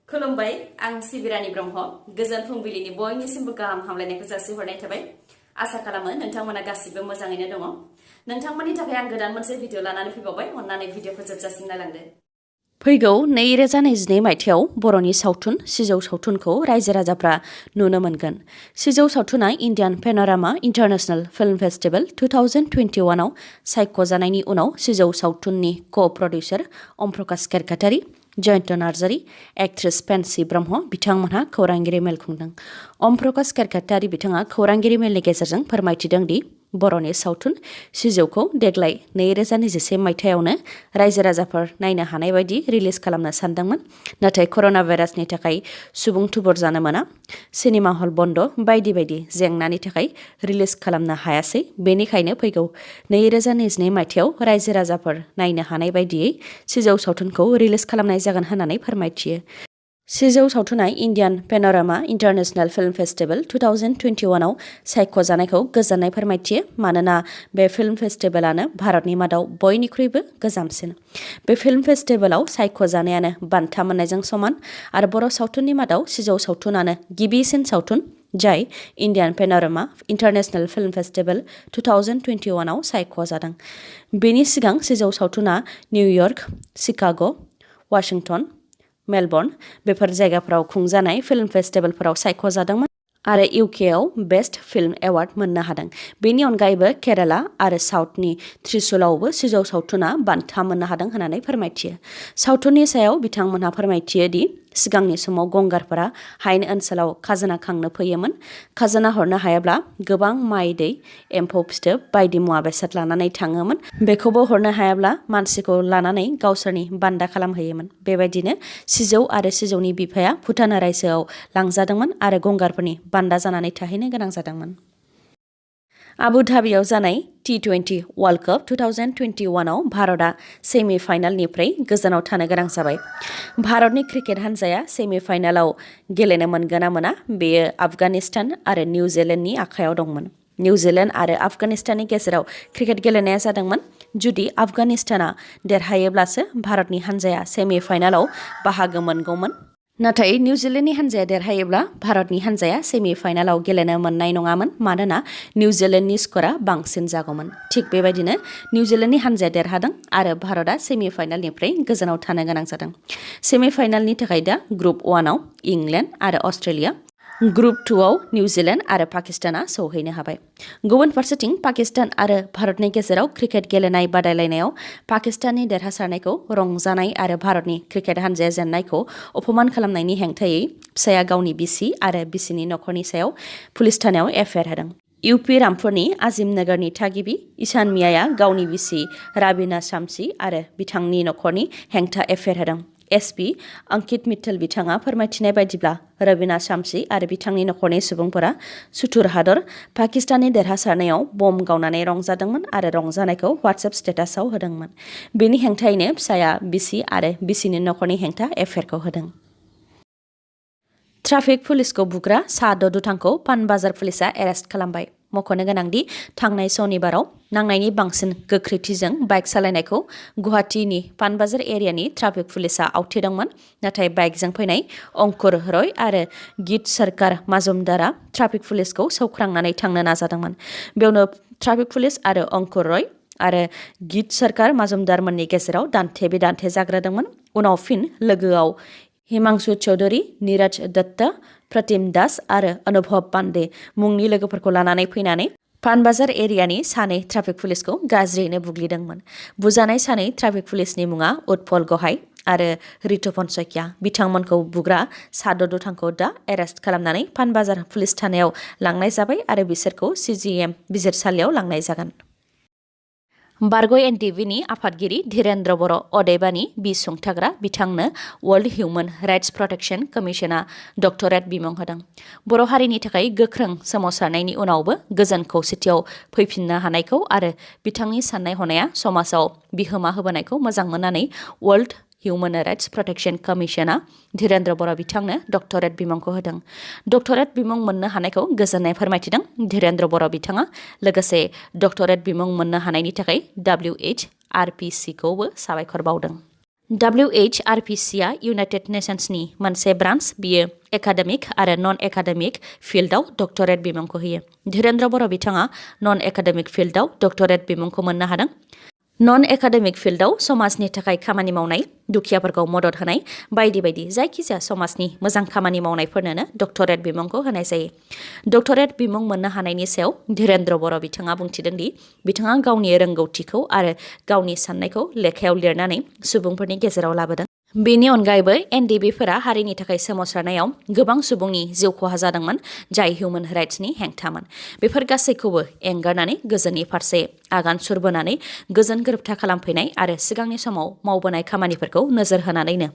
खुलुमबाय आं सिबिरानि ब्रह्म गोजोन फुंबिलिनि बयनिसिमबो गाहाम हामलायनायखौ जासिहरनाय थाबाय आसा खालामो नोंथांमोना गासिबो मोजाङैनो दङ नोंथांमोननि थाखाय आं गोदान मोनसे भिडिअ लानानै फैबावबाय अन्नानै भिडिअखौ जोबजासिम नायलांदो फैगौ 2022 मायथाइयाव बर'नि सावथुन सिजौ सावथुनखौ रायजो राजाफ्रा नुनो मोनगोन सिजौ सावथुना Indian Panorama international film festival 2021 आव सायख'जानायनि उनाव सिजौ सावथुननि क'-प्रडिउसार अम प्रकाश केरकाटारि जयन्त नार्जारी एक्ट्रेस पेन्सि ब्रह्म बिथांमोनहा खौरांगिरि मेल खुंदों अम प्रकाश केरकाटारि बिथाङा खौरांगिरि मेलनि गेजेरजों फोरमायथिदों दि बर'नि सावथुन सिजौखौ देग्लाय 2021 मायथाइयावनो रायजो राजाफोर नायनो हानाय बायदि रिलिज खालामनो सानदोंमोन नाथाय कर'ना भाइरासनि थाखाय सुबुं थुबुर जानो मोना सिनेमा हल बन्द बायदि बायदि जेंनानि थाखाय रिलिज खालामनो हायासै बेनिखायनो फैगौ 2022 मायथाइयाव रायजो राजाफोर नायनो हानाय बायदियै सिजौ सावथुनखौ रिलिज खालामनाय जागोन होननानै फोरमायथियो सिजौ सावथुना Indian Panorama international film festival 2021 आव सायख'जानायखौ गोजोननाय फोरमायथियो मानोना बे फिल्म फेस्टिभेलानो भारतनि मादाव बयनिख्रुइबो गोजामसिन बे फिल्म फेस्टिभेलाव सायख'जानायानो बान्था मोननायजों समान आरो बर' सावथुननि मादाव सिजौ सावथुनानो गिबिसिन सावथुन जाय Indian Panorama international film festival 2021 आव सायख'जादों बेनि सिगां सिजौ सावथुना निउयर्क शिकाग' वाशिंटन मेलबर्न बेफोर जायगाफोराव खुंजानाय फिल्म फेस्टिभेलफोराव सायख'जादोंमोन आरो इउकेआव बेस्ट फिल्म एवार्ड मोननो हादों बेनि अनगायैबो केराला आरो साउथनि त्रिशुलावबो सिजौ सावथुना बान्था मोननो हादों होननानै फोरमायथियो सावथुननि सायाव बिथांमोनहा फोरमायथियो दि सिगांनि समाव गंगारफोरा हायेन ओनसोलाव खाजोना खांनो फैयोमोन खाजोना हरनो हायाब्ला गोबां माइ दै एम्फौ फिथोब बायदि मुवा बेसाद लानानै थाङोमोन बेखौबो हरनो हायाब्ला मानसिखौ लानानै गावसोरनि बान्दा खालामहैयोमोन बेबायदिनो सिजौ आरो सिजौनि बिफाया भुटान रायजोआव लांजादोंमोन आरो गंगारफोरनि बान्दा जानानै थाहैनो गोनां जादोंमोन आबु धाबियाव जानाय T20 वर्ल्ड कप 2021 आव भारतआ सेमि फाइनालनिफ्राय गोजानाव थानो गोनां जाबाय भारतनि क्रिकेट हान्जाया सेमि फाइनालाव गेलेनो मोनगोन ना मोना बेयो आफगानिस्तान आरो निउजिलेन्डनि आखायाव दंमोन निउजिलेन्ड आरो आफगानिस्ताननि गेजेराव क्रिकेट गेलेनाया जादोंमोन जुदि आफगानिस्ताना देरहायोब्लासो भारतनि हान्जाया सेमि फाइनालाव बाहागो मोनगौमोन नाथाय निउजिलेन्डनि हान्जाया देरहायोब्ला भारतनि हान्जाया सेमि फाइनालाव गेलेनो मोननाय नङामोन मानोना निउजिलेन्डनि स्क'रा बांसिन जागौमोन थिग बेबायदिनो निउजिलेन्डनि हान्जाया देरहादों आरो भारतआ सेमि फाइनालनिफ्राय गोजानाव थानो गोनां जादों सेमि फाइनालनि थाखाय दा ग्रुप 1 आव इंलेन्ड आरो अस्ट्रेलिया ग्रुप 2 आव निउजिलेन्ड आरो पाकिस्ताना सौहैनो हाबाय गुबुन फारसेथिं पाकिस्तान आरो भारतनि गेजेराव क्रिकेट गेलेनाय बादायलायनायाव पाकिस्ताननि देरहासारनायखौ रंजानाय आरो भारतनि क्रिकेट हान्जाया जेननायखौ अपमान खालामनायनि हेंथायै फिसाया गावनि बिसि आरो बिसिनि नखरनि सायाव पुलिस थानायाव एफआइआर होदों इउपि रामपुरनि आजिम नगरनि थागिबि ईशान मियाया गावनि बिसि राबिना शामसी आरो बिथांनि नखरनि हेंथा एफआइआर होदों एसपि अंकित मित्तल बिथाङा फोरमायथिनाय बायदिब्ला रबिना शामसी आरो बिथांनि नखरनि सुबुंफोरा सुथुर हादर पाकिस्ताननि देरहासारनायाव बम गावनानै रंजादोंमोन आरो रंजानायखौ वाट्सएप स्टेटासआव होदोंमोन बेनि हेंथायैनो फिसाया बिसि आरो बिसिनि नखरनि हेंथा एफआइआरखौ होदों ट्राफिक पुलिसखौ बुग्रा सा 6 दुथांखौ पानबाजार पुलिसा एरेस्ट खालामबाय मख'नो गोनांदि थांनाय शनिबाराव नांनायनि बांसिन गोख्रैथिजों बाइक सालायनायखौ गुवाहाटीनि पानबाजार एरियानि ट्राफिक पुलिसा आवथेदोंमोन नाथाय बाइकजों फैनाय अंकुर रय आरो गीत सरकार माजुमदारा ट्राफिक पुलिसखौ सौख्रांनानै थांनो नाजादोंमोन बेयावनो ट्राफिक पुलिस आरो अंकुर रय आरो गीत सरकार माजुमदारमोननि गेजेराव दान्थे बिदान्थे जाग्रोदोंमोन उनाव फिन लोगोआव हिमांशु चौधुरी नीरज दत्त प्रतिम दास आरो अनुभव पांडे मुंनि लोगोफोरखौ लानानै फैनानै पानबाजार एरियानि सानै ट्राफिक पुलिसखौ गाज्रियैनो बुग्लिदोंमोन बुजानाय सानै ट्राफिक पुलिसनि मुङा उत्पल गहाय आरो रितुपन सकिया बिथांमोनखौ बुग्रा सा 6 दुथांखौ दा एरेस्ट खालामनानै पानबाजार पुलिस थानायाव लांनाय जाबाय आरो बिसोरखौ CGM बिजिरसालियाव लांनाय जागोन बारग' एनटिभिनि आफादगिरि धीरेन्द्र बर' अदेबानि बिसुंथाग्रा बिथांनो वर्ल्ड हिउमेन राइट्स प्रटेक्शन कमिशना डक्टरेट बिमुं होदों बर' हारिनि थाखाय गोख्रों सोमावसारनायनि उनावबो गोजोन खौसेथियाव फैफिननो हानायखौ आरो बिथांनि साननाय हनाया समाजाव बिहोमा होबोनायखौ मोजां मोननानै वर्ल्ड हिउमेन राइट्स प्रटेक्शन कमिशना धीरेन्द्र बर' बिथांनो डक्टरेट बिमुंखौ होदों डक्टरेट बिमुं मोननो हानायखौ गोजोननाय फोरमायथिदों धीरेन्द्र बर' बिथाङा लोगोसे डक्टरेट बिमुं मोननो हानायनि थाखाय WHRPC खौबो साबायखर बावदों WHRPC आ इउनाइटेड नेशन्सनि मोनसे ब्रान्च बियो एकाडेमिक आरो नन एकाडेमिक फिल्डआव डक्टरेट बिमुंखौ होयो। धीरेन्द्र बर' बिथाङा नन एकाडेमिक फिल्डआव डक्टरेट बिमुंखौ मोननो हादों। नन एकाडेमिक फिल्डआव समाजनि थाखाय खामानि मावनाय, दुखियाफोरखौ मदद होनाय बायदि बायदि जायखिजाया समाजनि मोजां खामानि मावनायफोरनोनो डक्टरेट बिमुंखौ होनाय जायो। डक्टरेट बिमुं मोननो हानायनि सायाव धीरेन्द्र बर' बिथाङा बुंथिदों दि बिथाङा गावनि रोंगौथिखौ आरो गावनि साननायखौ लेखायाव लिरनानै सुबुंफोरनि गेजेराव लाबोदों। बेनि अनगायैबो एनडिबिफोरा हारिनि थाखाय सोमावसारनायाव गोबां सुबुंनि जिउ खहा जादोंमोन जाय हिउमेन राइट्सनि हेंथामोन। बेफोर गासैखौबो एंगारनानै गोजोननि फारसे आगान सुरबोनानै गोजोन गोरोबथा खालामफैनाय आरो सिगांनि समाव मावबोनाय खामानिफोरखौ नोजोर होनानैनो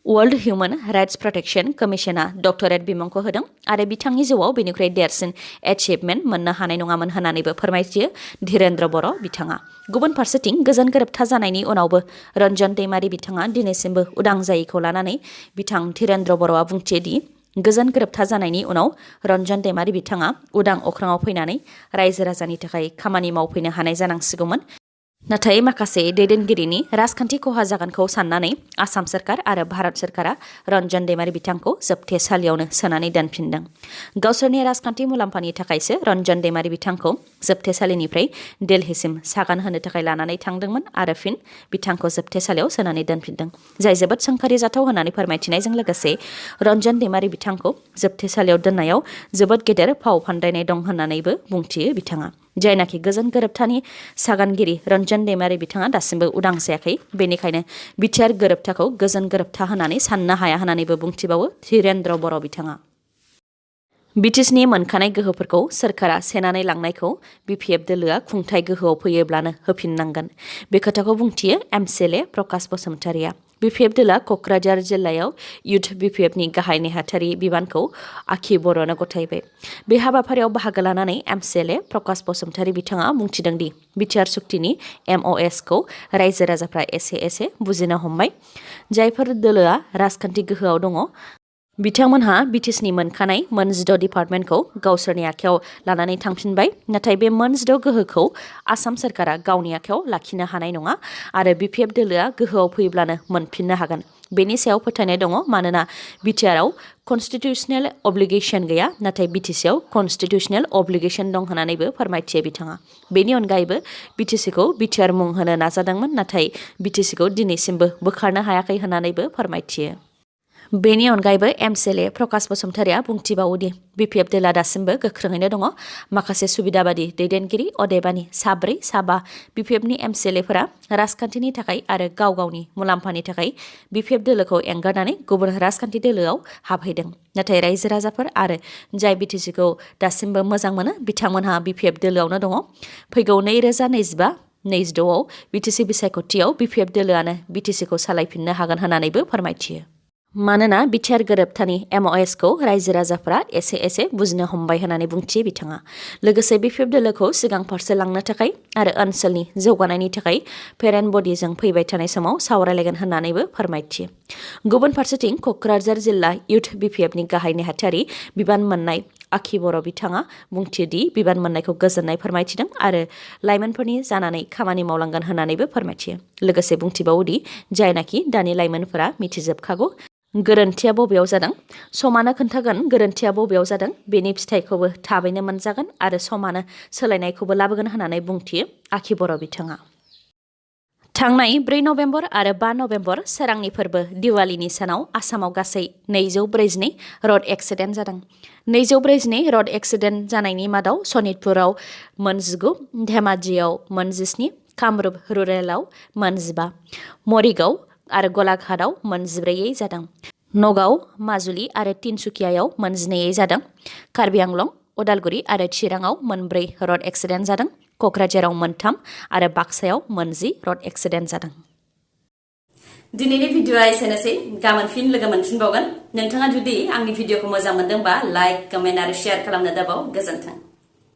वर्ल्ड हिउमेन राइट्स प्रटेक्शन कमिशना डक्टरेट बिमुंखौ होदों आरो बिथांनि जिउआव बेनिख्रुइ देरसिन एचिभमेन्ट मोननो हानाय नङामोन होननानैबो फोरमायथियो धीरेन्द्र बर' बिथाङा। गुबुन फारसेथिं गोजोन गोरोबथा जानायनि उनावबो रन्जन दैमारि बिथाङा दिनैसिमबो उदां जायैखौ लानानै बिथां धीरेन्द्र बर'आ बुंथियो दि गोजोन गोरोबथा जानायनि उनाव रन्जन दैमारि बिथाङा उदां अख्राङाव फैनानै रायजो राजानि थाखाय खामानि मावफैनो हानाय जानांसिगौमोन। नाथाय माखासे दैदेनगिरिनि राजखान्थि खहा जागोनखौ साननानै आसाम सोरखार आरो भारत सोरखारा रन्जन दैमारि बिथांखौ जोबथेसालियावनो सोनानै दोनफिनदों। गावसोरनि राजखान्थि मुलाम्फानि थाखायसो रन्जन दैमारि बिथांखौ जोबथेसालिनिफ्राय दिल्लीसिम सागान होनो थाखाय लानानै थांदोंमोन आरो फिन बिथांखौ जोबथेसालियाव सोनानै दोनफिनदों, जाय जोबोद सोंखारि जाथाव होननानै फोरमायथिनायजों लोगोसे रन्जन दैमारि बिथांखौ जोबथेसालियाव दोननायाव जोबोद गेदेर फाव फान्दायनाय दं होननानैबो बुंथियो बिथाङा। जायनाखि गोजोन गोरोबथानि सागानगिरि रन्जन दैमारि बिथाङा दासिमबो उदां जायाखै, बेनिखायनो बिटिआर गोरोबथाखौ गोजोन गोरोबथा होननानै साननो हाया होननानैबो बुंथिबावो धीरेन्द्र बर' बिथाङा। बिटिसिनि मोनखानाय गोहोफोरखौ सोरखारा सेनानै लांनायखौ बिपिएफ दोलोआ खुंथाय गोहोआव फैयोब्लानो होफिननांगोन। बे खोथाखौ बुंथियो एमसिएलए प्रकाश बसुमतारिया। बिपिएफ दोलोआ क'क्राझार जिल्लायाव इउथ बिपिएफनि गाहाय नेहाथारि बिबानखौ आखि बर'नो गथायबाय। बे हाबाफारियाव बाहागो लानानै एमसिएलए प्रकाश बसुमतारि बिथाङा बुंथिदों दि बिटिआर सुक्तिनि एमअएसखौ रायजो राजाफ्रा एसे एसे बुजिनो हमबाय। जायफोर दोलोआ राजखान्थि गोहोआव दङ बिथांमोनहा बिटिसिनि मोनखानाय मोन 6 डिपार्टमेन्टखौ गावसोरनि आखायाव लानानै थांफिनबाय। नाथाय बे मोन 6 गोहोखौ आसाम सोरखारा गावनि आखायाव लाखिनो हानाय नङा आरो बिपिएफ दोलोआ गोहोआव फैयोब्लानो मोनफिननो हागोन। बेनि सायाव फोथायनाय दङ मानोना बिटिआरआव कनस्टिटिउसनेल अब्लिगेसन गैया, नाथाय बिटिसिआव कनस्टिटिउसनेल अब्लिगेसन दं होननानैबो फोरमायथियो बिथाङा। बेनि अनगायैबो बिटिसिखौ बिटिआर मुं होनो नाजादोंमोन, नाथाय बिटिसिखौ दिनैसिमबो बोखारनो हायाखै होननानैबो फोरमायथियो। बेनि अनगायैबो एमसिएलए प्रकाश बसुमतारिया बुंथिबावोदि बिपिएफ दोला दासिमबो गोख्रोङैनो दङ। माखासे सुबिदाबादि दैदेनगिरि अदेबानि 4-5 बिपिएफनि एमसिएलएफोरा राजखान्थिनि थाखाय आरो गाव गावनि मुलाम्फानि थाखाय बिपिएफ दोलोखौ एंगारनानै गुबुन राजखान्थि दोलोआव हाबहैदों। नाथाय रायजो राजाफोर आरो जाय बिटिसिखौ दासिमबो मोजां मोनो बिथांमोनहा बिपिएफ दोलोआवनो दङ। फैगौ 2025-26 आव बिटिसि बिसायख'थियाव बिपिएफ दोलोआनो बिटिसिखौ सालायफिननो हागोन होननानैबो फोरमायथियो। मानोना बिटिआर गोरोबथानि एमअएसखौ रायजो राजाफोरा एसे एसे बुजिनो हमबाय होननानै बुंथियो बिथाङा। लोगोसे बिपिएफ दोलोखौ सिगां फारसे लांनो थाखाय आरो ओनसोलनि जौगानायनि थाखाय पेरेन्ट बडिजों फैबाय थानाय समाव सावरायलायगोन होननानैबो फोरमायथियो। गुबुन फारसेथिं क'क्राझार जिल्ला इउथ बिपिएफनि गाहाय नेहाथारि बिबान मोननाय आखि बर' बिथाङा बुंथियोदि बिबान मोननायखौ गोजोननाय फोरमायथिदों आरो लाइमोनफोरनि जानानै खामानि मावलांगोन होननानैबो फोरमायथियो। लोगोसे बुंथिबावोदि जायनाखि दानि लाइमोनफोरा मिथिजोबखागौ गोरोन्थिया बबेयाव जादों, समानो खोन्थागोन गोरोन्थिया बबेयाव जादों, बेनि फिथाइखौबो थाबैनो मोनजागोन आरो समानो सोलायनायखौबो लाबोगोन होननानै बुंथियो आखि बर' बिथाङा। थांनाय 4 नभेम्बर आरो 5 नभेम्बर सोरांनि फोरबो दिवालीनि सानाव आसामाव गासै 242 रड एक्सिडेन्ट जादों। 242 रड एक्सिडेन्ट जानायनि मादाव सनितपुराव मोन 19, धेमाजियाव मोन 17, कामरुप रुरेलाव मोन 15, मरिगाव आरो गलाघाटआव मोन 14 जादों। नगाव, माजुलि आरो तिनसुकियायाव मोन 12 जादों। कार्बि आंलं, उदालगुरि आरो चिराङाव मोन 4 रड एक्सिडेन्ट जादों। क'क्राझाराव मोन 3 आरो बाक्सायाव मोन 10 रड एक्सिडेन्ट जादों। दिनैनि भिडिअआ एसेनोसै, गाबोन फिन लोगो मोनफिनबावगोन। नोंथाङा जुदि आंनि भिडिअखौ मोजां मोनदोंबा लाइक, कमेन्ट आरो शेयार खालामनो दाबाव। गोजोन्थों।